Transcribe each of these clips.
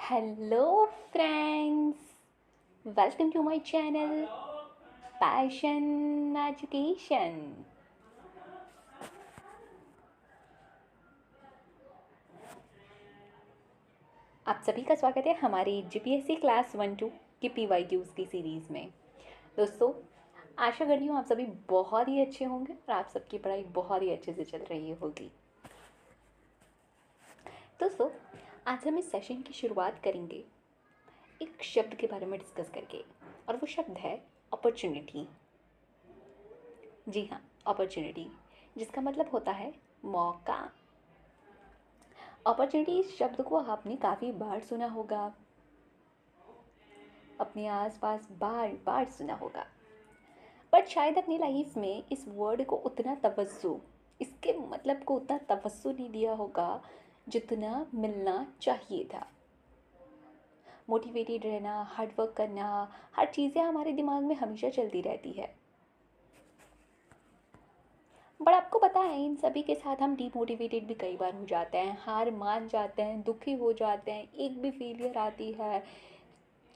Hello, friends. Welcome to my channel, Passion Education. आप सभी का स्वागत है हमारी जीपीएससी क्लास 1-2 की पीवाईक्यूज़ की सीरीज़ में। दोस्तों, आशा कर रही हूँ आप सभी बहुत ही अच्छे होंगे और आप सबकी पढ़ाई बहुत ही अच्छे से चल रही होगी। दोस्तों, आज हम इस सेशन की शुरुआत करेंगे एक शब्द के बारे में डिस्कस करके, और वो शब्द है अपॉर्चुनिटी। जी हाँ, अपॉर्चुनिटी, जिसका मतलब होता है मौका। अपॉर्चुनिटी इस शब्द को आपने काफ़ी बार सुना होगा, अपने आसपास बार बार सुना होगा, बट शायद अपनी लाइफ में इस वर्ड को उतना तवज्जो, इसके मतलब को उतना तवज्जो नहीं दिया होगा जितना मिलना चाहिए था। मोटिवेटेड रहना, हार्ड वर्क करना, हर चीज़ें हमारे दिमाग में हमेशा चलती रहती है, बट आपको पता है इन सभी के साथ हम डीमोटिवेटेड भी कई बार हो जाते हैं, हार मान जाते हैं, दुखी हो जाते हैं, एक भी फेलियर आती है,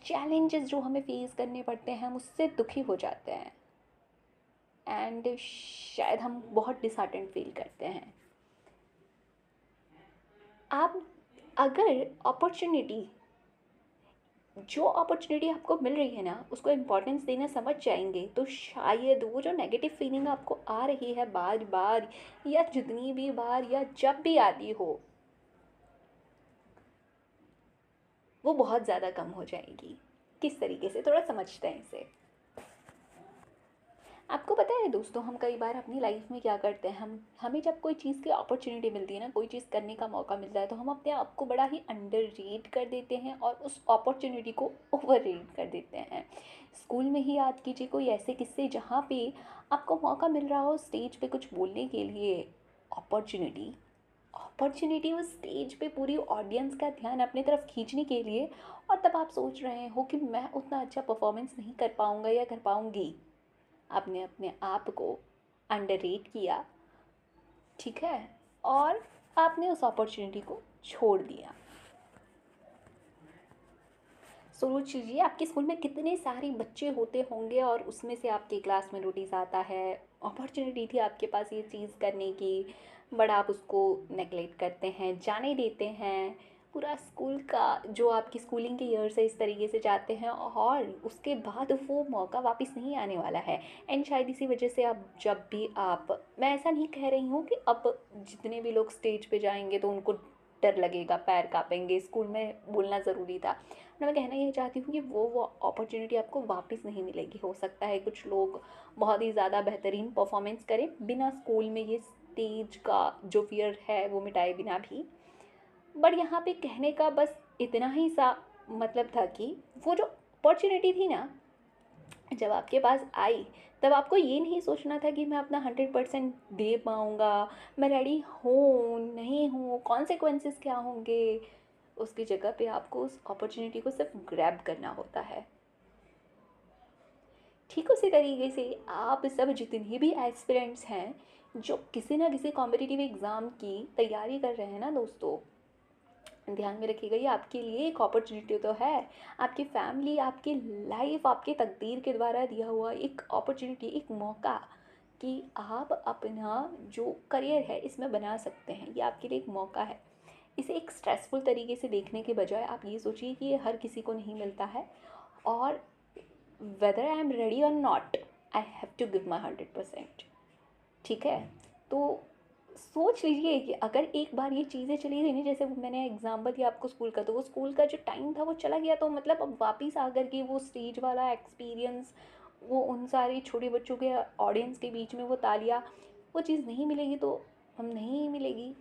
चैलेंजेस जो हमें फेस करने पड़ते हैं हम उससे दुखी हो जाते हैं, एंड शायद हम बहुत डिसहार्टेंड फील करते हैं। आप अगर जो अपॉर्चुनिटी आपको मिल रही है ना उसको इम्पोर्टेंस देना समझ जाएंगे तो शायद वो जो नेगेटिव फीलिंग आपको आ रही है बार बार, या जितनी भी बार या जब भी आती हो, वो बहुत ज़्यादा कम हो जाएगी। किस तरीके से, थोड़ा समझते हैं इसे। आपको पता है दोस्तों, हम कई बार अपनी लाइफ में क्या करते हैं, हमें जब कोई चीज़ की अपॉर्चुनिटी मिलती है ना, कोई चीज़ करने का मौका मिलता है, तो हम अपने आप को बड़ा ही अंडर रेट कर देते हैं और उस अपॉर्चुनिटी को ओवर रेट कर देते हैं। स्कूल में ही याद कीजिए कोई ऐसे किस्से जहाँ पे आपको मौका मिल रहा हो स्टेज पे कुछ बोलने के लिए। अपॉर्चुनिटी अपॉर्चुनिटी उस स्टेज पे पूरी ऑडियंस का ध्यान अपनी तरफ खींचने के लिए, और तब आप सोच रहे हो कि मैं उतना अच्छा परफॉर्मेंस नहीं कर पाऊँगा या कर पाऊँगी। आपने अपने आप को अंडररेट किया, ठीक है, और आपने उस अपॉर्चुनिटी को छोड़ दिया। सोच लीजिए आपके स्कूल में कितने सारे बच्चे होते होंगे और उसमें से आपके क्लास में नोटिस आता है, अपॉर्चुनिटी थी आपके पास ये चीज़ करने की, बट आप उसको नेगलेक्ट करते हैं, जाने देते हैं। पूरा स्कूल का जो आपकी स्कूलिंग के ईयर्स है इस तरीके से जाते हैं और उसके बाद वो मौका वापस नहीं आने वाला है। एंड शायद इसी वजह से अब जब भी आप, मैं ऐसा नहीं कह रही हूँ कि अब जितने भी लोग स्टेज पे जाएंगे तो उनको डर लगेगा, पैर काँपेंगे, स्कूल में बोलना ज़रूरी था। मैं कहना ये चाहती हूँ कि वो अपॉर्चुनिटी आपको वापस नहीं मिलेगी। हो सकता है कुछ लोग बहुत ही ज़्यादा बेहतरीन परफॉर्मेंस करें बिना स्कूल में ये स्टेज का जो फियर है वो मिटाए बिना भी, बट यहाँ पे कहने का बस इतना ही सा मतलब था कि वो जो अपॉर्चुनिटी थी ना जब आपके पास आई, तब आपको ये नहीं सोचना था कि मैं अपना 100% दे पाऊँगा, मैं रेडी हूँ नहीं हूँ, कॉन्सिक्वेंसेस क्या होंगे। उसकी जगह पे आपको उस अपॉर्चुनिटी को सिर्फ ग्रैब करना होता है। ठीक उसी तरीके से आप सब जितने भी एस्पिरेंट्स हैं जो किसी ना किसी कॉम्पिटिटिव एग्ज़ाम की तैयारी कर रहे हैं ना दोस्तों, ध्यान में रखिएगा ये आपके लिए एक अपॉर्चुनिटी तो है। आपकी फैमिली, आपकी लाइफ, आपके तकदीर के द्वारा दिया हुआ एक अपॉर्चुनिटी, एक मौका कि आप अपना जो करियर है इसमें बना सकते हैं। ये आपके लिए एक मौका है। इसे एक स्ट्रेसफुल तरीके से देखने के बजाय आप ये सोचिए कि ये हर किसी को नहीं मिलता है, और वेदर आई एम रेडी और not, I have to give my 100%। ठीक है, तो सोच लीजिए कि अगर एक बार ये चीज़ें चली गई ना, जैसे वो मैंने एग्जाम्पल दिया आपको स्कूल का, तो वो स्कूल का जो टाइम था वो चला गया, तो मतलब अब वापस आकर के वो स्टेज वाला एक्सपीरियंस, वो उन सारे छोटे बच्चों के ऑडियंस के बीच में वो तालियां, वो चीज़ नहीं मिलेगी तो हम नहीं मिलेगी,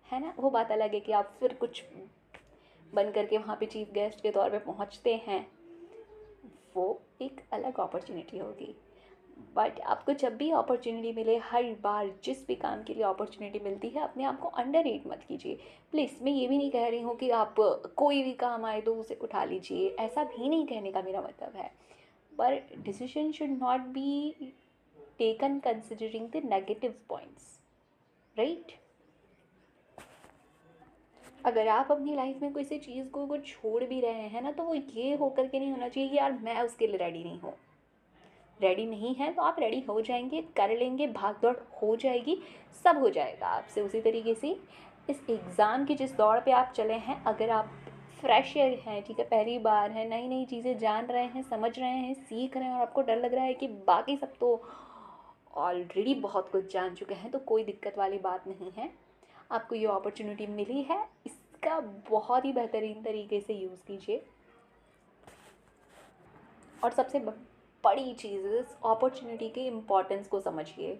है ना। वो बात अलग है कि आप फिर कुछ बन करके वहाँ पे चीफ गेस्ट के तौर पे पहुँचते हैं, वो एक अलग अपॉर्चुनिटी होगी। बट आपको जब भी अपॉर्चुनिटी मिले, हर बार जिस भी काम के लिए अपॉर्चुनिटी मिलती है, अपने आप को अंडर रेट मत कीजिए प्लीज़। मैं ये भी नहीं कह रही हूँ कि आप कोई भी काम आए तो उसे उठा लीजिए, ऐसा भी नहीं कहने का मेरा मतलब है, पर decision should not be taken considering the negative points, right. अगर आप अपनी लाइफ में किसी चीज़ को छोड़ भी रहे हैं ना, तो वो ये होकर के नहीं होना चाहिए कि यार मैं उसके लिए रेडी नहीं हूँ। रेडी नहीं है तो आप रेडी हो जाएंगे, कर लेंगे, भाग दौड़ हो जाएगी, सब हो जाएगा आपसे। उसी तरीके से इस एग्ज़ाम की जिस दौड़ पे आप चले हैं, अगर आप फ्रेशर हैं, ठीक है, पहली बार है, नई नई चीज़ें जान रहे हैं, समझ रहे हैं, सीख रहे हैं, और आपको डर लग रहा है कि बाकी सब तो ऑलरेडी बहुत कुछ जान चुके हैं, तो कोई दिक्कत वाली बात नहीं है। आपको ये अपॉर्चुनिटी मिली है, इसका बहुत ही बेहतरीन तरीके से यूज़ कीजिए। और सबसे बड़ी चीज़ इस अपॉर्चुनिटी के इम्पोर्टेंस को समझिए।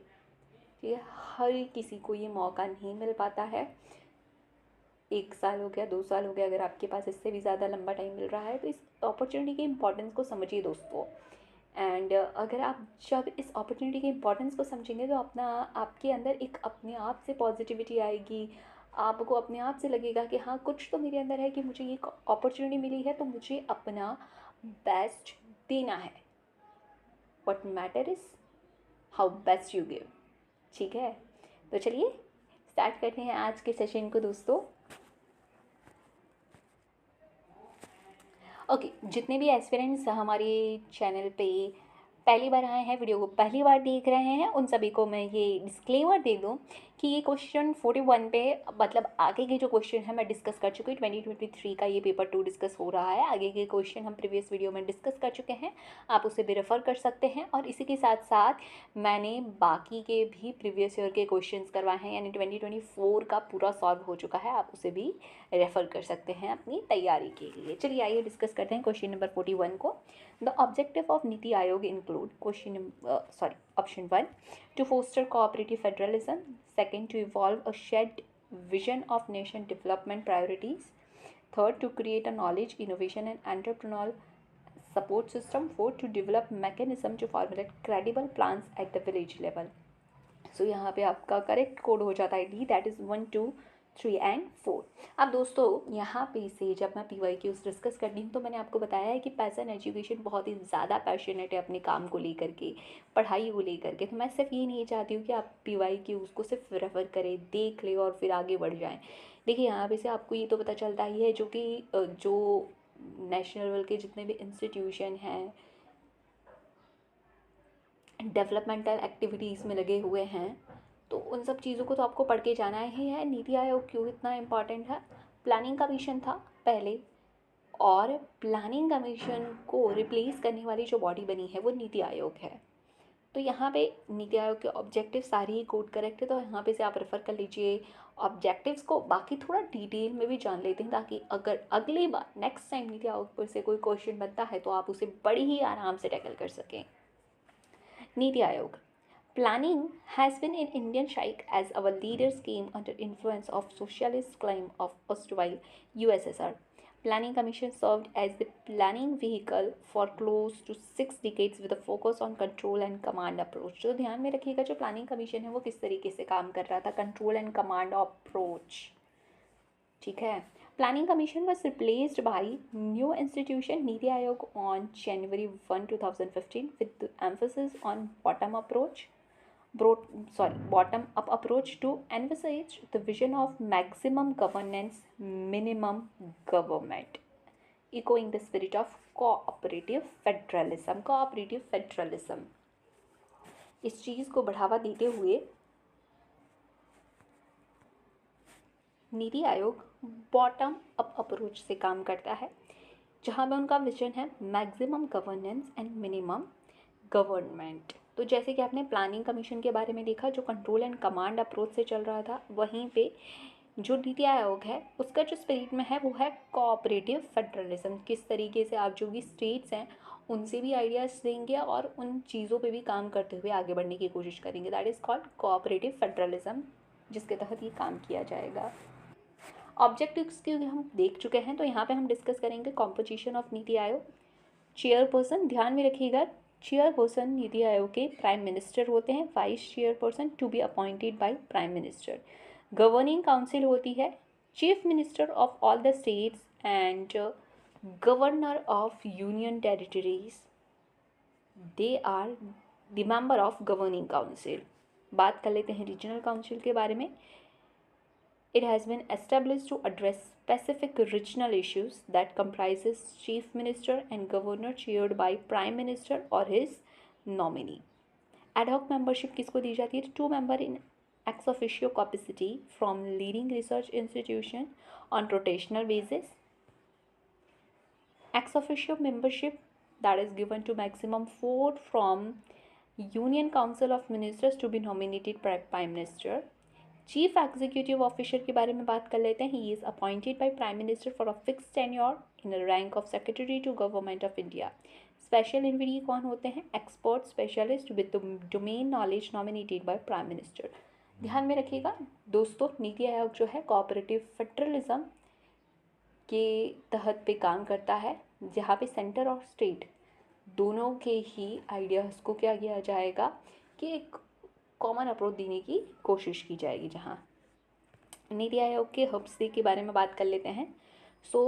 ठीक है, हर किसी को ये मौका नहीं मिल पाता है। 1 साल हो गया, 2 साल हो गया, अगर आपके पास इससे भी ज़्यादा लंबा टाइम मिल रहा है, तो इस अपॉर्चुनिटी के इम्पोर्टेंस को समझिए दोस्तों। एंड अगर आप जब इस अपॉर्चुनिटी के इम्पोर्टेंस को समझेंगे, तो आपके अंदर एक अपने आप से पॉजिटिविटी आएगी। आपको अपने आप से लगेगा कि हाँ, कुछ तो मेरे अंदर है कि मुझे ये अपॉर्चुनिटी मिली है, तो मुझे अपना बेस्ट देना है। What matter is how best you give. ठीक है, तो चलिए स्टार्ट करते हैं आज के सेशन को दोस्तों। ओके, जितने भी एस्पिरेंट्स हमारे चैनल पे पहली बार आए हैं, वीडियो को पहली बार देख रहे हैं, उन सभी को मैं ये डिस्क्लेमर दे दूं कि ये क्वेश्चन 41 पे, मतलब आगे के जो क्वेश्चन है मैं डिस्कस कर चुकी हूँ। 2023 का ये पेपर 2 डिस्कस हो रहा है। आगे के क्वेश्चन हम प्रीवियस वीडियो में डिस्कस कर चुके हैं, आप उसे भी रेफ़र कर सकते हैं। और इसी के साथ साथ मैंने बाकी के भी प्रीवियस ईयर के क्वेश्चन करवाए हैं, यानी 2024 का पूरा सॉल्व हो चुका है, आप उसे भी रेफ़र कर सकते हैं अपनी तैयारी के लिए। चलिए आइए डिस्कस करते हैं क्वेश्चन नंबर 41 को। The objective of Niti Aayog include option 1, to foster cooperative federalism; second, to evolve a shared vision of nation development priorities; third, to create a knowledge, innovation and entrepreneurial support system; fourth, to develop mechanism to formulate credible plans at the village level. सो यहाँ पे आपका correct code हो जाता है D, that is 1, 2, 3 and 4। अब दोस्तों यहाँ पे से जब मैं PYQs डिस्कस करनी हूँ, तो मैंने आपको बताया है कि पैसन एजुकेशन बहुत ही ज़्यादा पैशनेट है अपने काम को लेकर के, पढ़ाई को लेकर के। तो मैं सिर्फ ये नहीं चाहती हूँ कि आप PYQs को सिर्फ रेफ़र करें, देख लें और फिर आगे बढ़ जाएँ। देखिए यहाँ पे से आपको ये तो पता चलता ही है, जो नेशनल लेवल के जितने भी इंस्टीट्यूशन हैं, डेवलपमेंटल एक्टिविटीज़ में लगे हुए हैं, तो उन सब चीज़ों को तो आपको पढ़ के जाना ही है। नीति आयोग क्यों इतना इम्पॉर्टेंट है? प्लानिंग कमीशन था पहले, और प्लानिंग कमीशन को रिप्लेस करने वाली जो बॉडी बनी है वो नीति आयोग है। तो यहाँ पे नीति आयोग के ऑब्जेक्टिव सारे ही कोड करेक्ट है, तो यहाँ पे से आप रेफ़र कर लीजिए ऑब्जेक्टिव्स को। बाकी थोड़ा डिटेल में भी जान लेते हैं, ताकि अगर अगली बार नेक्स्ट टाइम नीति आयोग पर से कोई क्वेश्चन बनता है तो आप उसे बड़ी ही आराम से टैकल कर सकें। NITI Aayog. Planning has been in Indian Shaikh as our leaders came under influence of socialist claim of erstwhile USSR. Planning Commission served as the planning vehicle for close to 6 decades with a focus on control and command approach. तो ध्यान में रखिएगा जो planning commission है वो किस तरीके से काम कर रहा था, कंट्रोल एंड कमांड अप्रोच। ठीक है, Planning Commission was replaced by new institution Niti Aayog on January 1, 2015 with the emphasis on bottom-up approach to envisage the vision of maximum governance, minimum government, echoing the spirit of cooperative federalism. इस चीज़ को बढ़ावा देते हुए NITI Aayog bottom up approach से काम करता है, जहाँ पे उनका विजन है maximum governance and minimum government. तो जैसे कि आपने प्लानिंग कमीशन के बारे में देखा, जो कंट्रोल एंड कमांड अप्रोच से चल रहा था, वहीं पे जो नीति आयोग है उसका जो स्पिरिट में है वो है कोऑपरेटिव फेडरलिज्म। किस तरीके से आप जो भी स्टेट्स हैं उनसे भी आइडियाज़ देंगे और उन चीज़ों पे भी काम करते हुए आगे बढ़ने की कोशिश करेंगे, that is called cooperative federalism, जिसके तहत ये काम किया जाएगा। ऑब्जेक्टिव्स की हम देख चुके हैं, तो यहाँ पे हम डिस्कस करेंगे कॉम्पोजिशन ऑफ नीति आयोग। चेयरपर्सन, ध्यान में रखिएगा, चेयरपर्सन नीति आयोग के प्राइम मिनिस्टर होते हैं, vice chairperson to be appointed by prime minister. Governing council होती है chief minister of all the states and governor of union territories, they are the member of governing council. बात कर लेते हैं regional council के बारे में। It has been established to address specific regional issues that comprises chief minister and governor chaired by prime minister or his nominee. Ad hoc membership किसको दी जाती है? 2 member in ex officio capacity from leading research institution on rotational basis. Ex officio membership that is given to maximum 4 from Union Council of Ministers to be nominated by Prime Minister. Chief executive officer के बारे में बात कर लेते हैं. He is appointed by prime minister for a fix tenure in rank of secretary to government of India. Special invitee कौन होते हैं? Expert specialist with domain knowledge nominated by prime minister. ध्यान में रखिएगा दोस्तों, नीति आयोग जो है कोऑपरेटिव फेडरलिज्म के तहत पे काम करता है, जहाँ पे सेंटर और स्टेट दोनों के ही आइडियाज़ को क्या किया जाएगा कि एक कॉमन अप्रोच देने की कोशिश की जाएगी. जहाँ नीति आयोग के हब्स के बारे में बात कर लेते हैं. So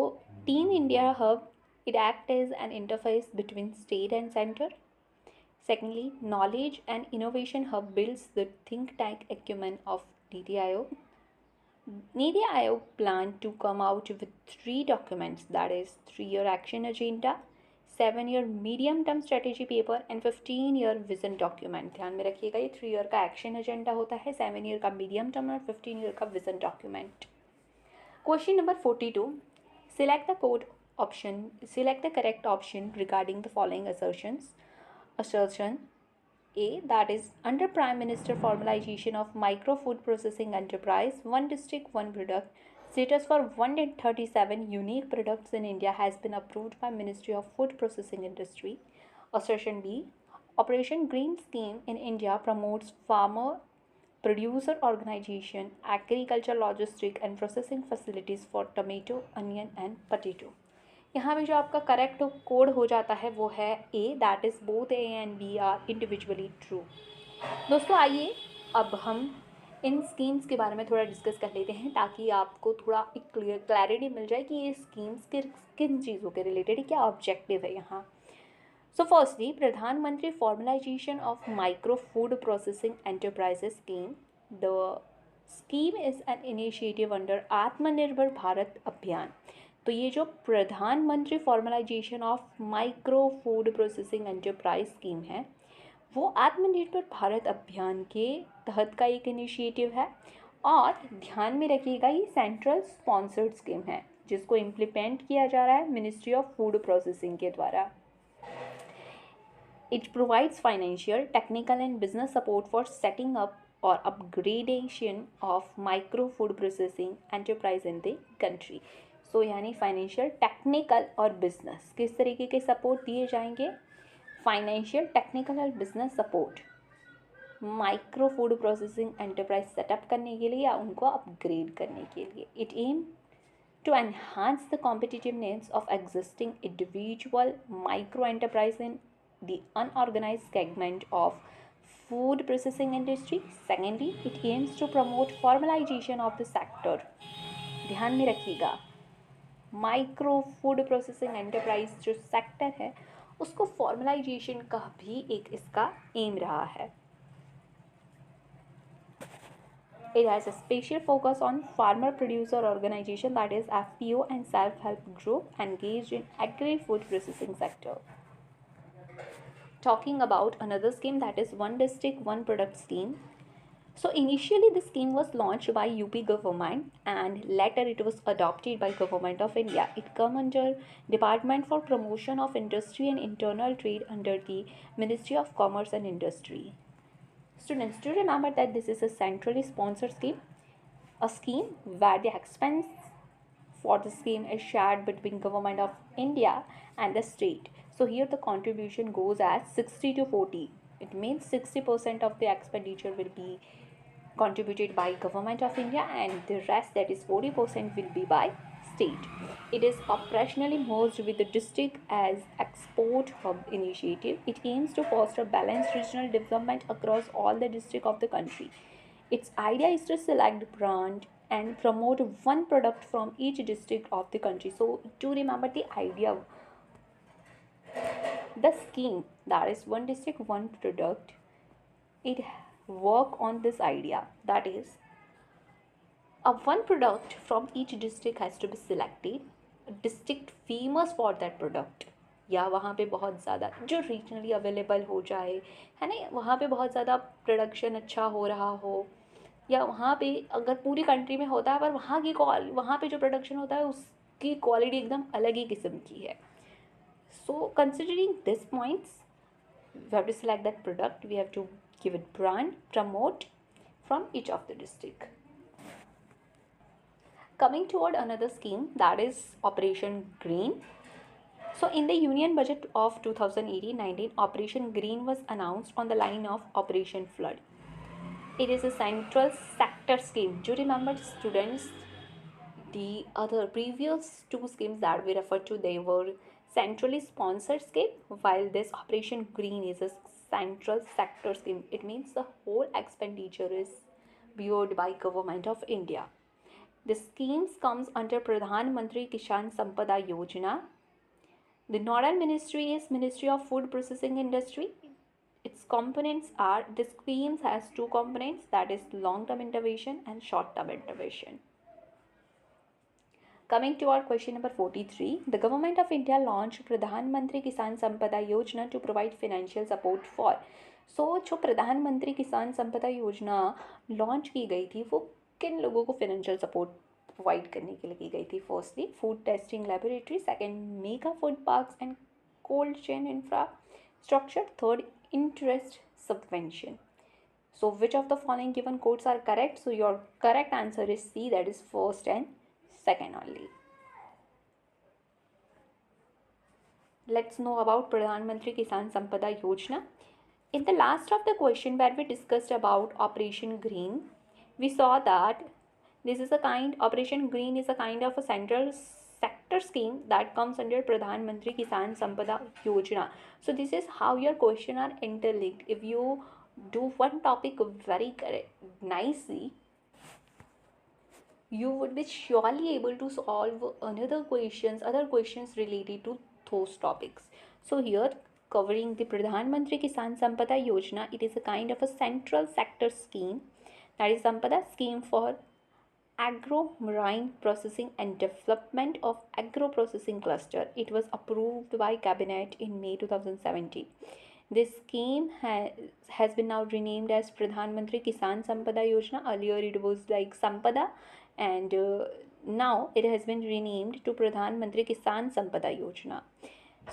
team India hub, it act as an interface between state and centre. Secondly, knowledge and innovation hub builds the think tank acumen of NITI Aayog. Niti Aayog plan to come out with 3 documents, that is 3-year action agenda, 7-year medium term strategy paper and 15-year vision document. ध्यान में रखिएगा, ये 3 year का action agenda होता है, 7 year का medium term और 15 year का vision document. Question number 42. Select the correct option regarding the following assertion. A, that is under Prime Minister formalization of micro food processing enterprise, one district, one product, status for 137 unique products in India has been approved by Ministry of Food Processing Industry. Assertion B, Operation Green Scheme in India promotes farmer producer organization, agriculture logistic and processing facilities for tomato, onion and potato. यहाँ पे जो आपका correct code हो जाता है वो है A, that is both A and B are individually true. दोस्तों आइए अब हम इन स्कीम्स के बारे में थोड़ा डिस्कस कर लेते हैं, ताकि आपको थोड़ा एक क्लैरिटी मिल जाए कि ये स्कीम्स किन चीज़ों के रिलेटेड, क्या ऑब्जेक्टिव है यहाँ. सो फर्स्टली, प्रधानमंत्री formalisation of micro food processing enterprises scheme. The scheme is an initiative under आत्मनिर्भर भारत अभियान. तो ये जो प्रधानमंत्री formalisation of micro food processing enterprise scheme है, वो आत्मनिर्भर भारत अभियान के तहत का एक इनिशिएटिव है. और ध्यान में रखिएगा, ये सेंट्रल स्पॉन्सर्ड स्कीम है जिसको इम्प्लीमेंट किया जा रहा है मिनिस्ट्री ऑफ फूड प्रोसेसिंग के द्वारा. It provides financial, technical and business support for setting up और upgradation of micro food processing enterprise in the country. So यानी फाइनेंशियल, टेक्निकल और बिजनेस किस तरीके के सपोर्ट दिए जाएंगे? फाइनेंशियल, टेक्निकल और business support micro food processing enterprise setup करने के लिए या उनको अपग्रेड करने के लिए. It aim to enhance the competitiveness of existing individual micro enterprise in the unorganised segment of food processing industry. Secondly, it aims to promote formalization of the sector. ध्यान में रखिएगा, माइक्रो फूड प्रोसेसिंग एंटरप्राइज जो sector है उसको formalisation का भी एक इसका एम रहा है. It has a special focus on farmer producer organization, that is FPO, and self-help group engaged in agri-food processing sector. Talking about another scheme, that is one district one product scheme. So initially the scheme was launched by UP government and later it was adopted by Government of India. It come under Department for Promotion of Industry and Internal Trade under the Ministry of Commerce and Industry. Students, do remember that this is a centrally sponsored scheme, a scheme where the expense for the scheme is shared between Government of India and the state. So here the contribution goes as 60 to 40. It means 60% of the expenditure will be contributed by Government of India and the rest, that is 40%, will be by state. It is operationally merged with the district as export hub initiative. It aims to foster balanced regional development across all the districts of the country. Its idea is to select brand and promote one product from each district of the country. So to remember the idea, the scheme, that is one district one product, it work on this idea, that is one product from each district has to be selected, district famous for that product, या वहाँ पे बहुत ज़्यादा जो regionally available हो जाए, है ना, वहाँ पे बहुत ज़्यादा प्रोडक्शन अच्छा हो रहा हो, या वहाँ पे अगर पूरी कंट्री में होता है पर वहाँ पे जो प्रोडक्शन होता है उसकी क्वालिटी एकदम अलग ही किस्म की है. So considering these points, we have to select that product, we have to give it brand, promote from each of the district. Coming toward another scheme, that is Operation Green. So in the Union Budget of 2018-19, Operation Green was announced on the line of Operation Flood. It is a central sector scheme. Do you remember, students, the other previous two schemes that we referred to, they were centrally sponsored scheme, while this Operation Green is a central sector scheme. It means the whole expenditure is borne by Government of India. The schemes comes under Pradhan Mantri Kisan Sampada Yojana. The nodal ministry is Ministry of Food Processing Industry. Its components are, the schemes has two components, that is long-term intervention and short-term intervention. Coming to our question number 43, the Government of India launched Pradhan Mantri Kisan Sampada Yojana to provide financial support for. So जो प्रधानमंत्री किसान संपदा योजना launch की गई थी वो किन लोगों को फाइनेंशियल सपोर्ट प्रोवाइड करने के लिए की गई थी? Firstly food testing laboratory, second mega food parks and cold chain infrastructure, third interest subvention. So which of the following given quotes are correct? So your correct answer is C, that is first and second only. Let's know about Pradhan Mantri Kisan Sampada Yojana. In the last of the question where we discussed about Operation Green, we saw that Operation Green is a kind of a central sector scheme that comes under Pradhan Mantri Kisan Sampada Yojana. So this is how your question are interlinked. If you do one topic very nicely, you would be surely able to solve other questions related to those topics. So here, covering the Pradhan Mantri Kisan Sampada Yojana, it is a kind of a central sector scheme, that is Sampada scheme for agro-marine processing and development of agro-processing cluster. It was approved by cabinet in May 2017. This scheme has been now renamed as Pradhan Mantri Kisan Sampada Yojana. Earlier it was like Sampada, and now it has been renamed to Pradhan Mantri Kisan Sampada Yojana.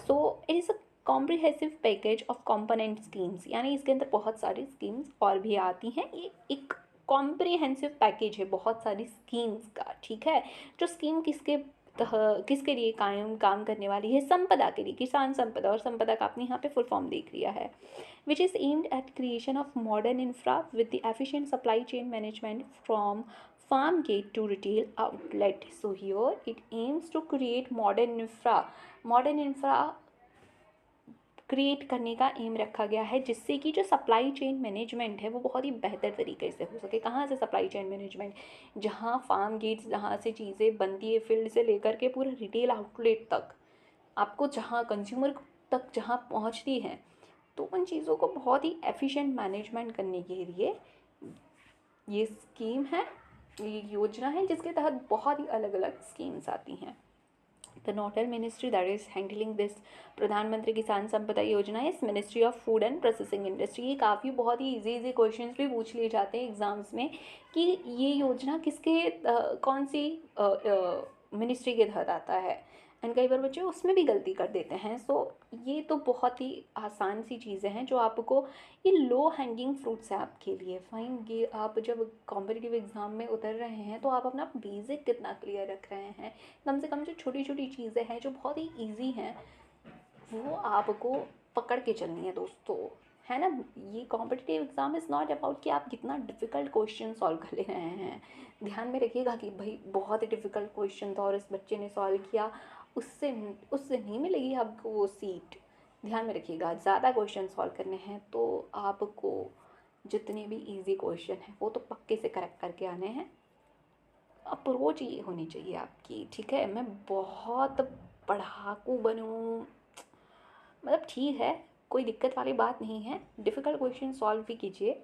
So it is a comprehensive package of component schemes, यानी इसके अंदर बहुत सारी schemes और भी आती हैं. ये एक कॉम्प्रिहेंसिव पैकेज है बहुत सारी स्कीम्स का, ठीक है. जो स्कीम किसके लिए काम करने वाली है? संपदा के लिए, किसान संपदा. और संपदा का आपने यहाँ पे फुल फॉर्म देख लिया है. Which is aimed at creation of modern infra with the efficient supply chain management from farm gate to retail outlet. So here it aims to create modern infra create करने का M रखा गया है, जिससे कि जो सप्लाई चेन मैनेजमेंट है वो बहुत ही बेहतर तरीके से हो सके. कहाँ से सप्लाई चेन मैनेजमेंट? जहाँ फार्म गेट्स, जहाँ से चीज़ें बनती है फील्ड से लेकर के पूरा रिटेल आउटलेट तक, आपको जहाँ कंज्यूमर तक जहाँ पहुँचती हैं, तो उन चीज़ों को बहुत ही एफिशिएंट मैनेजमेंट करने के लिए ये स्कीम है, ये योजना है, जिसके तहत बहुत ही अलग अलग स्कीम्स आती हैं. The nodal ministry that is handling this प्रधान मंत्री किसान संपदा योजना is Ministry of Food and Processing Industry. ये काफ़ी बहुत ही इजी क्वेश्चंस भी पूछ लिए जाते हैं एग्जाम्स में कि ये योजना कौन सी मिनिस्ट्री के तहत आता है, एंड कई बार बच्चे उसमें भी गलती कर देते हैं. सो ये तो बहुत ही आसान सी चीज़ें हैं जो आपको, ये लो हैंगिंग फ्रूट्स है आपके लिए. फाइन, ये आप जब कॉम्पिटिटिव एग्ज़ाम में उतर रहे हैं तो आप अपना बेसिक कितना क्लियर रख रहे हैं. कम से कम जो छोटी छोटी चीज़ें हैं जो बहुत ही ईजी हैं वो आपको पकड़ के चलनी है दोस्तों, है ना. ये competitive exam is not about कि आप कितना डिफ़िकल्ट क्वेश्चन सॉल्व कर ले रहे हैं. ध्यान में रखिएगा कि भाई बहुत ही डिफ़िकल्ट क्वेश्चन था और इस बच्चे ने सॉल्व किया, उससे नहीं मिलेगी आपको वो सीट. ध्यान में रखिएगा, ज़्यादा क्वेश्चन सॉल्व करने हैं तो आपको जितने भी इजी क्वेश्चन हैं वो तो पक्के से करेक्ट करके आने हैं. अप्रोच ये होनी चाहिए आपकी, ठीक है. मैं बहुत पढ़ाकू बनूं, मतलब ठीक है, कोई दिक्कत वाली बात नहीं है. डिफ़िकल्ट क्वेश्चन सॉल्व भी कीजिए,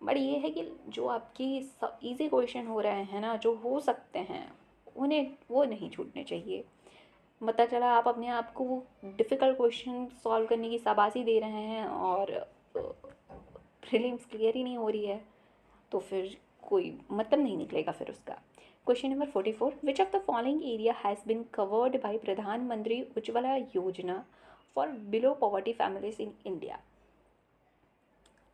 बट ये है कि जो आपकी इजी क्वेश्चन हो रहे हैं ना, जो हो सकते हैं, उन्हें वो नहीं छूटने चाहिए। पता चला आप अपने आप को वो डिफ़िकल्ट क्वेश्चन सॉल्व करने की शाबाशी दे रहे हैं और प्रीलिम्स क्लियर ही नहीं हो रही है, तो फिर कोई मतलब नहीं निकलेगा फिर उसका। Question number 44, which of the following area has been covered by Pradhan Mantri Ujjwala Yojana for below poverty families in India?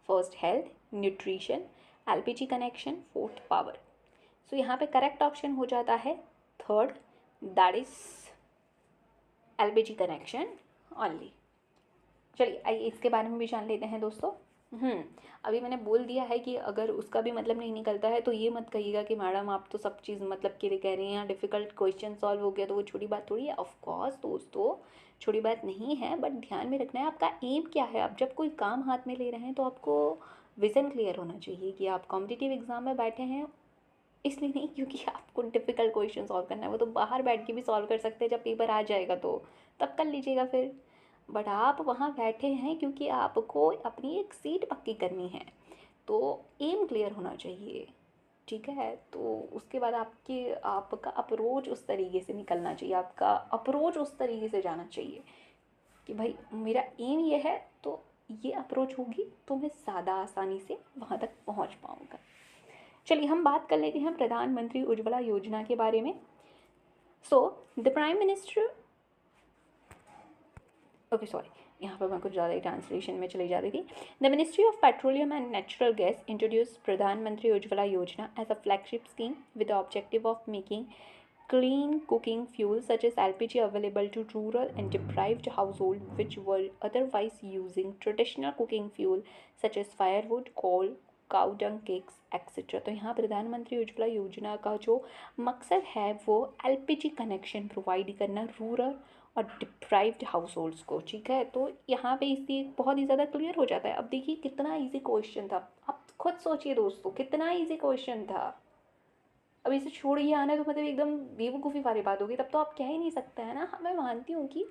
First health, nutrition, LPG connection, fourth power. So यहाँ पे करेक्ट ऑप्शन हो जाता है third, that is LPG connection only. चलिए आइए इसके बारे में भी जान लेते हैं दोस्तों। अभी मैंने बोल दिया है कि अगर उसका भी मतलब नहीं निकलता है तो ये मत कहिएगा कि मैडम आप तो सब चीज़ मतलब के लिए कह रही हैं, डिफ़िकल्ट क्वेश्चन सॉल्व हो गया तो वो छोटी बात थोड़ी है। ऑफ कोर्स दोस्तों छोटी बात नहीं है, बट ध्यान में रखना है आपका एम क्या है। आप जब कोई काम हाथ में ले रहे हैं तो आपको विज़न क्लियर होना चाहिए कि आप कॉम्पिटिटिव एग्ज़ाम में बैठे हैं, इसलिए नहीं क्योंकि आपको डिफ़िकल्ट क्वेश्चन सॉल्व करना है। वो तो बाहर बैठ के भी सॉल्व कर सकते हैं, जब पेपर आ जाएगा तो तब कर लीजिएगा फिर। बट आप वहाँ बैठे हैं क्योंकि आपको अपनी एक सीट पक्की करनी है, तो एम क्लियर होना चाहिए, ठीक है। तो उसके बाद आपका अप्रोच उस तरीके से निकलना चाहिए, आपका अप्रोच उस तरीके से जाना चाहिए कि भाई मेरा एम ये है, तो ये अप्रोच होगी तो मैं ज़्यादा आसानी से वहाँ तक पहुँच पाऊँगा। चलिए हम बात कर लेते हैं प्रधानमंत्री उज्ज्वला योजना के बारे में। So the prime minister, okay sorry, यहाँ पर मैं कुछ ज़्यादा ही ट्रांसलेशन में चली जा रही थी। The ministry of petroleum and natural gas introduce Pradhan Mantri Ujjwala Yojana as a flagship scheme with the objective of making clean cooking fuel such as LPG available to rural and deprived households which were otherwise using traditional cooking fuel such as firewood, coal, cow dung cakes, etc. तो यहाँ प्रधानमंत्री उज्ज्वला योजना का जो मकसद है वो LPG connection provide करना रूरल और डिप्राइव्ड हाउस होल्ड्स को, ठीक है। तो यहाँ पे इसलिए बहुत ही ज़्यादा क्लियर हो जाता है। अब देखिए कितना इजी क्वेश्चन था, आप खुद सोचिए दोस्तों कितना इजी क्वेश्चन था। अब इसे छोड़ के आना तो मतलब एकदम बेवकूफ़ी वाली बात होगी, तब तो आप कह ही नहीं सकते हैं ना। हाँ मैं मानती हूँ कि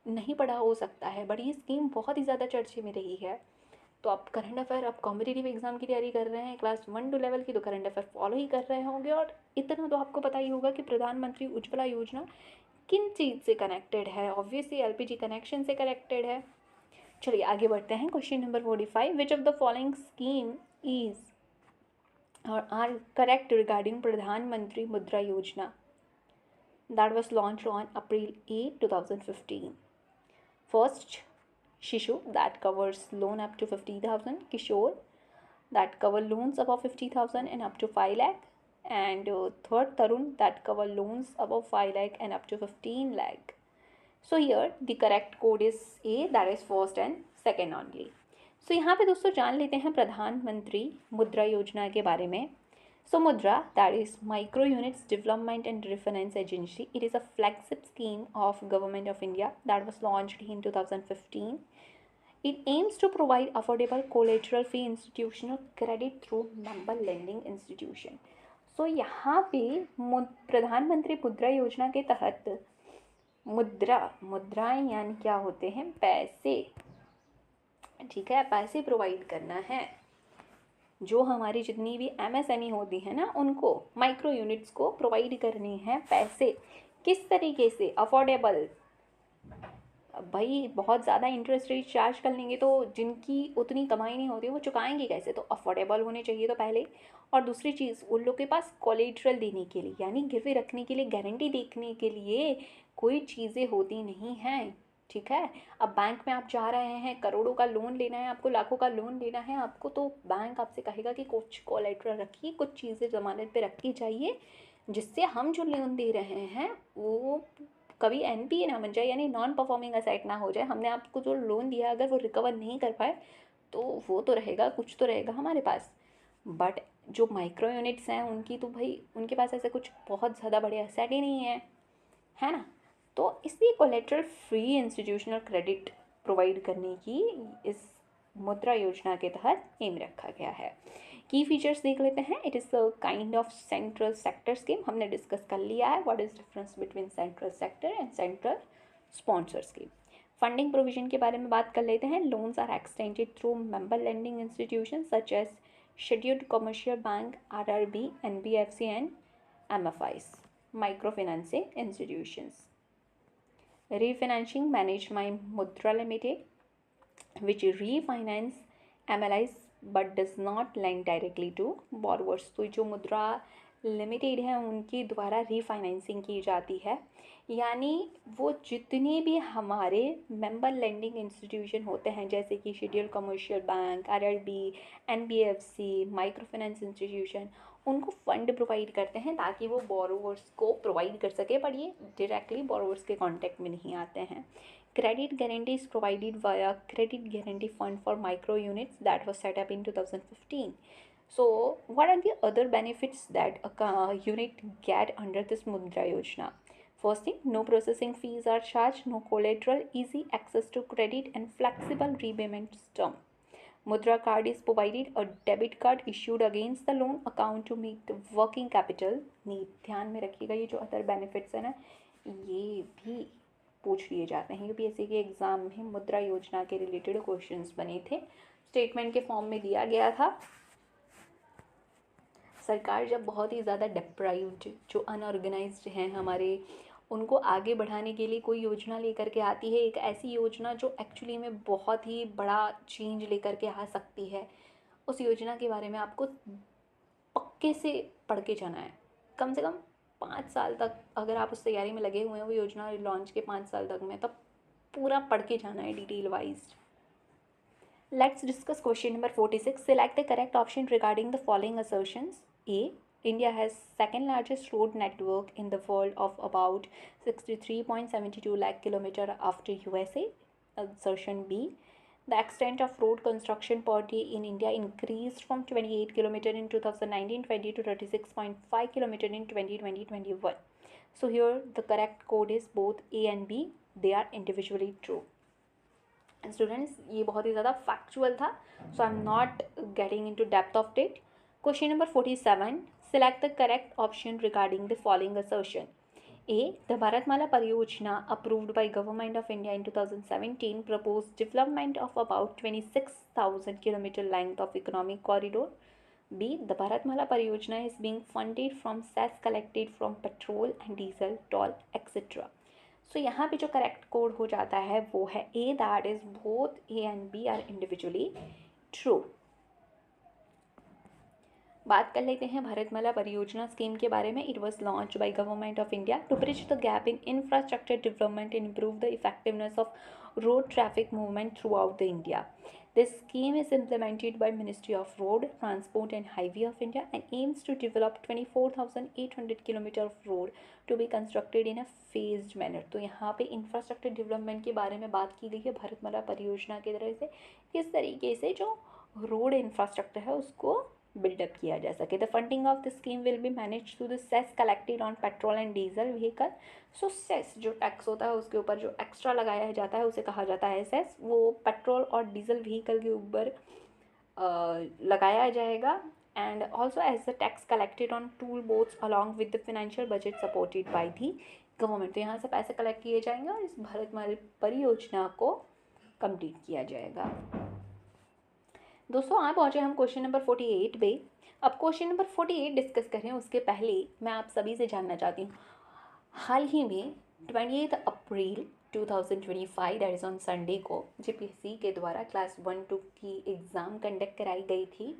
नहीं पढ़ा हो सकता है, बट ये स्कीम बहुत ही ज़्यादा चर्चे में रही है। तो आप करंट अफेयर, आप कॉम्पिटिटिव एग्जाम की तैयारी कर रहे हैं क्लास 1 to लेवल की, तो करंट अफेयर फॉलो ही कर रहे होंगे। और इतना तो आपको पता ही होगा कि प्रधानमंत्री उज्ज्वला योजना किन चीज़ से कनेक्टेड है। ऑब्वियसली एलपीजी कनेक्शन से कनेक्टेड है। चलिए आगे बढ़ते हैं। Question number 45, which of the following scheme is or are correct regarding Pradhan Mantri Mudra Yojana that was launched on April 8, 2015? First, Shishu, that covers loan up to 50,000, Kishore, that cover loans above 50,000 and up to 5 lakh, and third, Tarun, that cover loans above 5 lakh and up to 15 lakh. So here the correct code is A, that is first and second only. So यहाँ पे दोस्तों जान लेते हैं प्रधानमंत्री मुद्रा योजना के बारे में। So Mudra, that is Micro Units Development and Refinance Agency. It is a flagship scheme of Government of India that was launched in 2015. It aims to provide affordable collateral-free institutional credit through member lending institution. So यहाँ पे प्रधानमंत्री मुद्रा योजना के तहत मुद्राएं यानी क्या होते हैं, पैसे, ठीक है, पैसे प्रोवाइड करना है। जो हमारी जितनी भी एमएसएमई होती है ना, उनको माइक्रो यूनिट्स को प्रोवाइड करनी है पैसे। किस तरीके से? अफोर्डेबल। भाई बहुत ज़्यादा इंटरेस्ट रेट चार्ज कर लेंगे तो जिनकी उतनी कमाई नहीं होती वो चुकाएंगे कैसे? तो अफोर्डेबल होने चाहिए तो पहले। और दूसरी चीज़, उन लोग के पास कोलेट्रल देने के लिए यानी गिरवी रखने के लिए, गारंटी देखने के लिए कोई चीज़ें होती नहीं हैं, ठीक है। अब बैंक में आप जा रहे हैं, करोड़ों का लोन लेना है आपको, लाखों का लोन लेना है आपको, तो बैंक आपसे कहेगा कि कुछ कोलेट्रल रखिए, कुछ चीज़ें ज़मानत पे रखनी चाहिए, जिससे हम जो लोन दे रहे हैं वो कभी एनपीए ना बन जाए, यानी नॉन परफॉर्मिंग असेट ना हो जाए। हमने आपको जो लोन दिया अगर वो रिकवर नहीं कर पाए तो वो तो रहेगा, कुछ तो रहेगा हमारे पास। बट जो माइक्रो यूनिट्स हैं उनकी तो भाई उनके पास ऐसे कुछ बहुत ज़्यादा बड़े असेट ही नहीं है ना। तो इसलिए collateral free institutional credit provide करने की इस मुद्रा योजना के तहत एम रखा गया है। की फीचर्स देख लेते हैं। It is a kind of central sector scheme, हमने डिस्कस कर लिया है what is difference between central sector and central sponsor scheme. Funding provision के बारे में बात कर लेते हैं। Loans are extended through member lending institution such as scheduled commercial bank, RRB, NBFC and MFIs, microfinancing institutions. Refinancing managed by Mudra Limited, which refinance MLIs but does not lend directly to borrowers. तो जो मुद्रा limited है उनके द्वारा refinancing की जाती है, यानी वो जितने भी हमारे मेंबर लेंडिंग इंस्टीट्यूशन होते हैं जैसे कि scheduled commercial bank, RRB, NBFC, micro finance institution, उनको फंड प्रोवाइड करते हैं ताकि वो बोरोवर्स को प्रोवाइड कर सके, पर ये डायरेक्टली बोरोवर्स के कांटेक्ट में नहीं आते हैं. Credit guarantee is provided via Credit Guarantee Fund for Micro Units that was set up in 2015. So, what are the other benefits that a unit get under this Mudra Yojana? First thing, no processing fees are charged, no collateral, easy access to credit and flexible repayment term. Mudra card is provided a debit card issued against the loan account to meet the working capital need. ध्यान में रखिएगा ये जो other benefits है ना, ये भी पूछ लिए जाते हैं. यूपीएससी के एग्ज़ाम में मुद्रा योजना के रिलेटेड क्वेश्चंस बने थे, स्टेटमेंट के फॉर्म में दिया गया था. सरकार जब बहुत ही ज़्यादा डिप्राइव्ड, जो अनऑर्गेनाइज्ड हैं हमारे, उनको आगे बढ़ाने के लिए कोई योजना लेकर के आती है, एक ऐसी योजना जो एक्चुअली में बहुत ही बड़ा चेंज लेकर के आ सकती है, उस योजना के बारे में आपको पक्के से पढ़ के जाना है. कम से कम 5 साल तक अगर आप उस तैयारी में लगे हुए हैं वो योजना लॉन्च के 5 साल तक में, तब पूरा पढ़ के जाना है detail wise. Let's discuss question number 46. Select the correct option regarding the following assertions. A, India has second largest road network in the world of about 63.72 lakh kilometer after USA. Assertion B, the extent of road construction per day in India increased from 28 km in 2019-20 to 36.5 km in 2020-21. So here the correct code is both A and B. They are individually true. And students, ये बहुत ही ज़्यादा factual था, so I'm not getting into depth of it. Question number 47. Select the correct option regarding the following assertion. A, the Bharatmala Pariyojana approved by Government of India in 2017 proposed development of about 26,000 km length of economic corridor. B, the Bharatmala Pariyojana is being funded from cess collected from petrol and diesel, toll, etc. So यहाँ पे जो correct code हो जाता है वो है A, that is both A and B are individually true. बात कर लेते हैं भारतमाला परियोजना स्कीम के बारे में. It was launch by government of India to bridge the gap in infrastructure development and improve the effectiveness of road traffic movement throughout the India. This scheme is implemented by ministry of road transport and highway of India and aims to develop 24,800 kilometre of road to be constructed in a phased manner. तो यहाँ पे infrastructure development के बारे में बात की गई है भारतमाला परियोजना की तरह से, किस तरीके से जो रोड इंफ्रास्ट्रक्चर है उसको बिल्डअप किया जा सके. The funding of the scheme will be manage through the cess collected on petrol and diesel vehicle. So cess जो टैक्स होता है उसके ऊपर जो एक्स्ट्रा लगाया जाता है उसे कहा जाता है सेस. वो पेट्रोल और डीजल व्हीकल के ऊपर लगाया जाएगा. And also as the tax collected on toll booths along with the financial budget supported by the government. तो यहाँ से पैसे कलेक्ट किए जाएंगे और इस भारतमाला परियोजना को कंप्लीट किया जाएगा. दोस्तों, आज पहुँचे हम क्वेश्चन नंबर 48 पे. अब क्वेश्चन नंबर 48 डिस्कस करें उसके पहले मैं आप सभी से जानना चाहती हूँ, हाल ही में 28 अप्रैल 2025 दैट इज़ ऑन संडे को जीपीएससी के द्वारा क्लास 1-2 की एग्ज़ाम कंडक्ट कराई गई थी.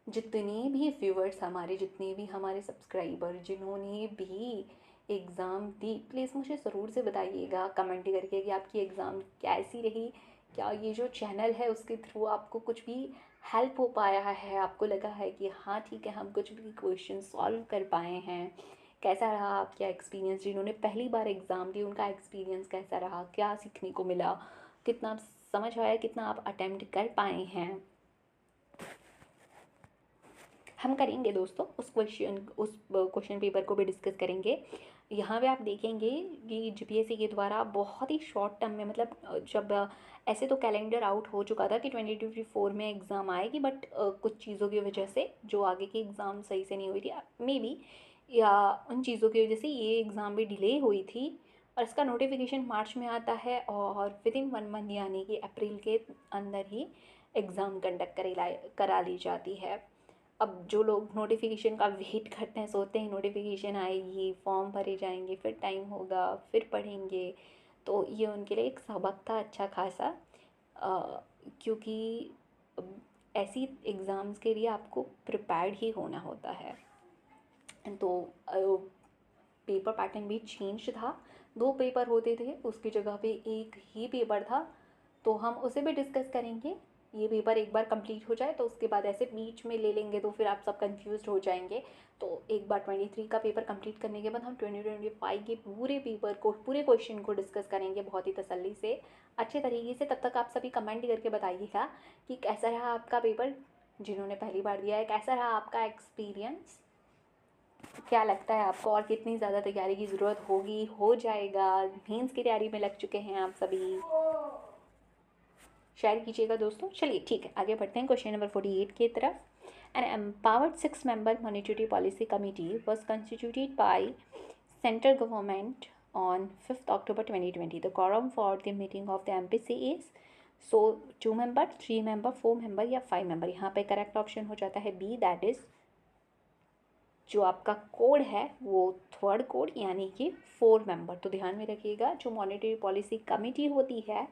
जितने भी व्यूअर्स हमारे, जितने भी हमारे सब्सक्राइबर जिन्होंने भी एग्ज़ाम दी, प्लीज़ मुझे ज़रूर से बताइएगा कमेंट करके कि आपकी एग्ज़ाम कैसी रही. क्या ये जो चैनल है उसके थ्रू आपको कुछ भी हेल्प हो पाया है, आपको लगा है कि हाँ ठीक है हम कुछ भी क्वेश्चन सॉल्व कर पाए हैं. कैसा रहा आपका एक्सपीरियंस, जिन्होंने पहली बार एग्ज़ाम दी उनका एक्सपीरियंस कैसा रहा, क्या सीखने को मिला, कितना समझ आया, कितना आप अटेम्प्ट कर पाए हैं. हम करेंगे दोस्तों उस क्वेश्चन पेपर को भी डिस्कस करेंगे. यहाँ पे आप देखेंगे कि जीपीएससी के द्वारा बहुत ही शॉर्ट टर्म में, मतलब जब ऐसे तो कैलेंडर आउट हो चुका था कि 2024 में एग्ज़ाम आएगी, बट कुछ चीज़ों की वजह से जो आगे की एग्ज़ाम सही से नहीं हुई थी मे बी, या उन चीज़ों की वजह से ये एग्ज़ाम भी डिले हुई थी. और इसका नोटिफिकेशन मार्च में आता है और विद इन 1 मंथ यानी कि अप्रैल के अंदर ही एग्ज़ाम कंडक्ट करा ली जाती है। अब जो लोग नोटिफिकेशन का वेट करते हैं, सोचते हैं नोटिफिकेशन आएगी, फॉर्म भरे जाएंगे, फिर टाइम होगा, फिर पढ़ेंगे, तो ये उनके लिए एक सबक था अच्छा खासा। क्योंकि ऐसी एग्ज़ाम्स के लिए आपको प्रिपेयर्ड ही होना होता है। तो पेपर पैटर्न भी चेंज था, 2 पेपर होते थे, उसकी जगह पे एक ही पेपर था, तो हम उसे भी डिस्कस करेंगे। ये पेपर एक बार कंप्लीट हो जाए तो उसके बाद ऐसे बीच में ले लेंगे तो फिर आप सब कंफ्यूज हो जाएंगे। तो एक बार 23 का पेपर कंप्लीट करने के बाद हम 2025 के पूरे पेपर को, पूरे क्वेश्चन को डिस्कस करेंगे बहुत ही तसल्ली से, अच्छे तरीके से। तब तक आप सभी कमेंट करके बताइएगा कि कैसा रहा आपका पेपर, जिन्होंने पहली बार दिया है कैसा रहा आपका एक्सपीरियंस, क्या लगता है आपको और कितनी ज़्यादा तैयारी की ज़रूरत होगी, हो जाएगा, मेंस की तैयारी में लग चुके हैं आप सभी, शेयर कीजिएगा दोस्तों। चलिए ठीक है, आगे बढ़ते हैं क्वेश्चन नंबर 48 की तरफ। An empowered 6-member monetary policy committee was constituted by central government on 5 October 2020. The quorum for the meeting of the MPC is, so 2 member, 3 member, 4 member या 5 member। यहाँ पे करेक्ट ऑप्शन हो जाता है B, that is जो आपका code है वो थर्ड कोड यानी कि 4 मेंबर। तो ध्यान में रखिएगा, जो मॉनेटरी पॉलिसी कमेटी होती है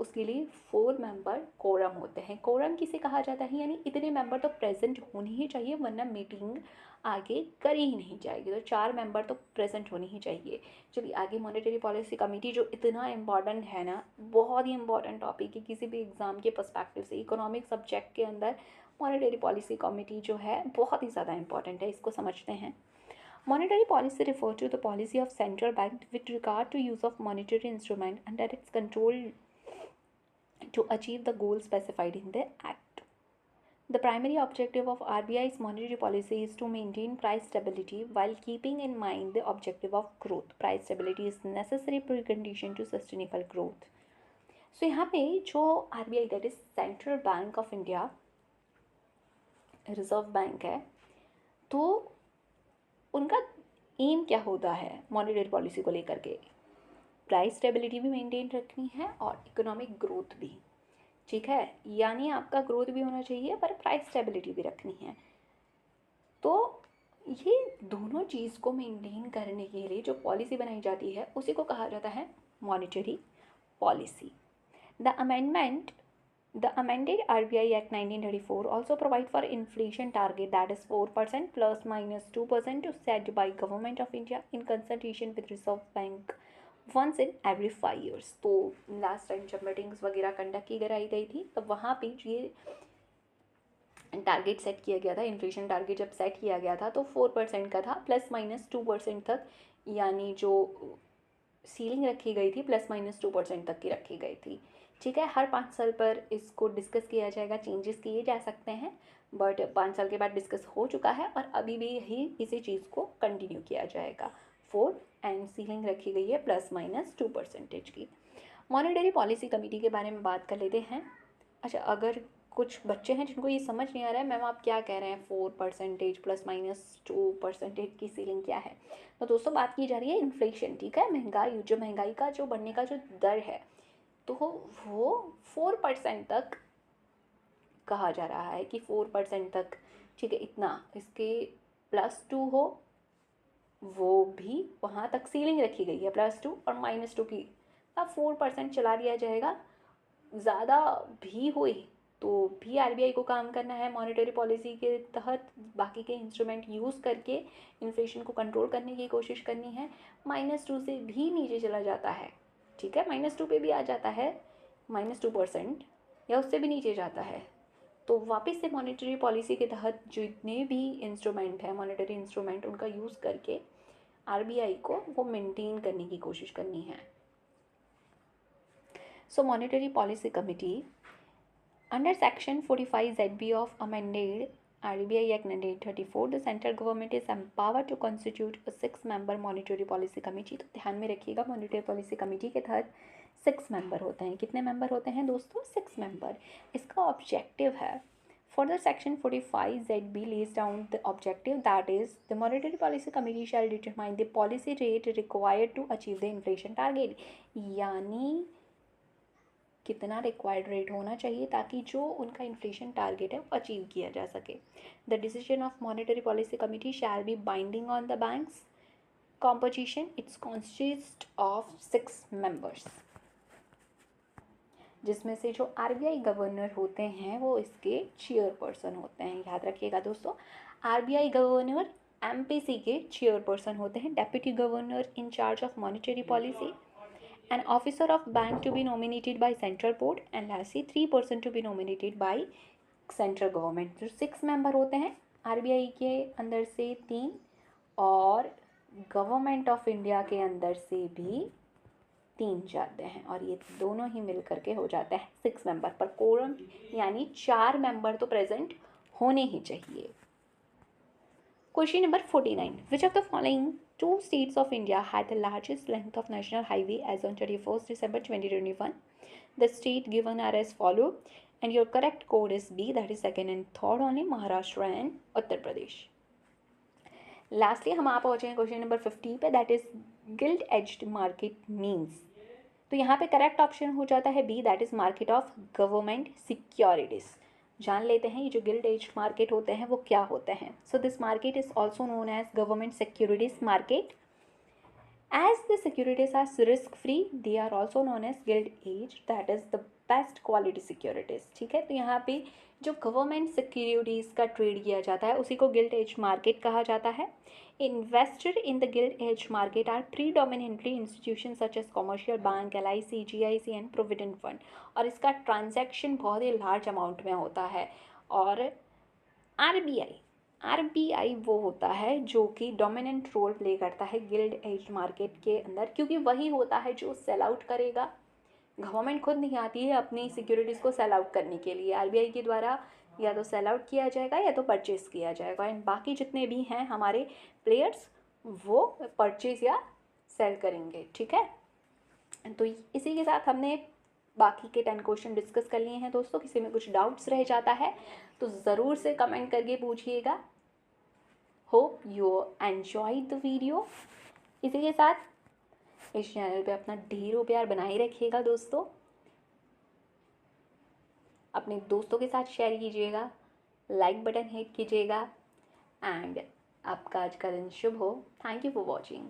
उसके लिए 4 मेंबर कोरम होते हैं। कोरम किसे कहा जाता है, यानी इतने मेंबर तो प्रेजेंट होने ही चाहिए, वरना मीटिंग आगे करी ही नहीं जाएगी। तो 4 मेंबर तो प्रेजेंट होने ही चाहिए। चलिए आगे, मॉनेटरी पॉलिसी कमेटी जो इतना इम्पॉर्टेंट है ना, बहुत ही इंपॉर्टेंट टॉपिक है किसी भी एग्ज़ाम के पर्सपेक्टिव से। इकोनॉमिक सब्जेक्ट के अंदर मॉनेटरी पॉलिसी कमेटी जो है बहुत ही ज़्यादा इंपॉर्टेंट है, इसको समझते हैं। Monetary policy refers to the policy of central bank with regard to use of monetary instrument under its control to achieve the goals specified in the act. The primary objective of RBI's monetary policy is to maintain price stability while keeping in mind the objective of growth. Price stability is necessary precondition to sustainable growth. So यहाँ पे जो RBI, that is Central Bank of India, reserve bank है, तो उनका M क्या होता है monetary policy को लेकर के, प्राइस स्टेबिलिटी भी मेंटेन रखनी है और इकोनॉमिक ग्रोथ भी, ठीक है, यानी आपका ग्रोथ भी होना चाहिए पर प्राइस स्टेबिलिटी भी रखनी है। तो ये दोनों चीज़ को मेंटेन करने के लिए जो पॉलिसी बनाई जाती है उसी को कहा जाता है monetary policy. The amended RBI Act 1934 also provide for inflation target, that is 4% plus minus 2% to set by Government of India in consultation with Reserve Bank once in every 5 years। तो last time जब meetings वगैरह conduct की गई थी तब वहाँ पे ये टारगेट सेट किया गया था। इन्फ्लेशन टारगेट जब सेट किया गया था तो 4% का था, प्लस माइनस 2% तक, यानी जो सीलिंग रखी गई थी प्लस माइनस 2% तक की रखी गई थी। ठीक है, हर 5 साल पर इसको डिस्कस किया जाएगा, चेंजेस किए जा सकते हैं, बट 5 साल के बाद डिस्कस हो चुका है और अभी भी यही इसी चीज़ को कंटिन्यू किया जाएगा। 4 एंड सीलिंग रखी गई है प्लस माइनस 2% की। मॉनेटरी पॉलिसी कमेटी के बारे में बात कर लेते हैं। अच्छा, अगर कुछ बच्चे हैं जिनको ये समझ नहीं आ रहा है मैम आप क्या कह रहे हैं, 4% प्लस माइनस 2% की सीलिंग क्या है, तो दोस्तों बात की जा रही है इन्फ्लेशन, ठीक है, महंगाई, जो महंगाई का जो बढ़ने का जो दर है तो वो 4% तक कहा जा रहा है कि 4% तक, ठीक है, इतना, इसके +2 हो वो भी वहाँ तक सीलिंग रखी गई है, +2 और -2 की, अब 4% चला दिया जाएगा। ज़्यादा भी हुई तो भी आरबीआई को काम करना है, मॉनेटरी पॉलिसी के तहत बाकी के इंस्ट्रूमेंट यूज़ करके इन्फ्लेशन को कंट्रोल करने की कोशिश करनी है। -2 से भी नीचे चला जाता है, ठीक है, -2 पे भी आ जाता है, -2% या उससे भी नीचे जाता है, तो वापस से मॉनेटरी पॉलिसी के तहत जितने भी इंस्ट्रूमेंट है, मॉनेटरी इंस्ट्रूमेंट, उनका यूज़ करके आरबीआई को वो मेंटेन करने की कोशिश करनी है। So monetary policy committee under section 45 ZB of amended RBI Act 1934, the central government is empowered to constitute a 6-member monetary policy committee। तो ध्यान में रखिएगा, मॉनेटरी पॉलिसी कमेटी के तहत 6 मेंबर होते हैं। कितने मेंबर होते हैं दोस्तों? 6 मेंबर। इसका ऑब्जेक्टिव है, further section 45 ZB lays down the objective, that is the monetary policy committee shall determine the policy rate required to achieve the inflation target। यानी कितना रिक्वायर्ड रेट होना चाहिए ताकि जो उनका इन्फ्लेशन टारगेट है वो अचीव किया जा सके। The decision of monetary policy committee shall be binding on the banks composition. It's consists of 6 members, जिसमें से जो आरबीआई गवर्नर होते हैं वो इसके चेयरपर्सन होते हैं। याद रखिएगा दोस्तों, आरबीआई गवर्नर एमपीसी के चेयरपर्सन होते हैं। Deputy governor in charge of monetary policy, an officer of bank to be nominated by central board, and lastly 3 person to be nominated by central government. जो 6 member होते हैं RBI के अंदर से 3 और गवर्नमेंट ऑफ इंडिया के अंदर से भी 3 जाते हैं, और ये दोनों ही मिल करके हो जाता है 6 मेंबर। पर कोरम यानी 4 मेंबर तो प्रेजेंट होने ही चाहिए। Question number 49, which of the following 2 states of India had the largest length of national highway as on 31st December 2021? The state given are as follow, and your correct code is B, that is second and third only, Maharashtra and Uttar Pradesh. Lastly हम आ पहुँचे हैं question number 50 पे, that is gilt edged market means. तो यहाँ पे correct option हो जाता है B, that is market of government securities. जान लेते हैं ये जो गिल्ड एज्ड मार्केट होते हैं वो क्या होते हैं। So this market is also known as government securities market. As the securities are risk free, they are also known as gilt edged, that is the best quality securities। ठीक है, तो यहाँ पे जो गवर्नमेंट सिक्योरिटीज़ का trade किया जाता है उसी को गिल्ट एज मार्केट कहा जाता है। Invested in the gilt edge market are predominantly institution such as commercial bank, LIC, GIC and provident fund. और इसका ट्रांजैक्शन बहुत ही लार्ज अमाउंट में होता है। और आरबीआई वो होता है जो कि डोमिनेंट रोल प्ले करता है गिल्ड एज मार्केट के अंदर, क्योंकि वही होता है जो सेल आउट करेगा। गवर्नमेंट खुद नहीं आती है अपनी सिक्योरिटीज़ को सेल आउट करने के लिए, आरबीआई के द्वारा या तो सेल आउट किया जाएगा या तो परचेज़ किया जाएगा। एंड बाकी जितने भी हैं हमारे प्लेयर्स वो परचेज़ या सेल करेंगे। ठीक है, तो इसी के साथ हमने बाकी के 10 क्वेश्चन डिस्कस कर लिए हैं दोस्तों। किसी में कुछ डाउट्स रह जाता है तो ज़रूर से कमेंट करके पूछिएगा। Hope you enjoyed the video. इसी के साथ इस चैनल पे अपना ढेरों प्यार बनाए रखिएगा दोस्तों, अपने दोस्तों के साथ शेयर कीजिएगा, लाइक बटन हिट कीजिएगा, एंड आपका आज का दिन शुभ हो। Thank you for watching.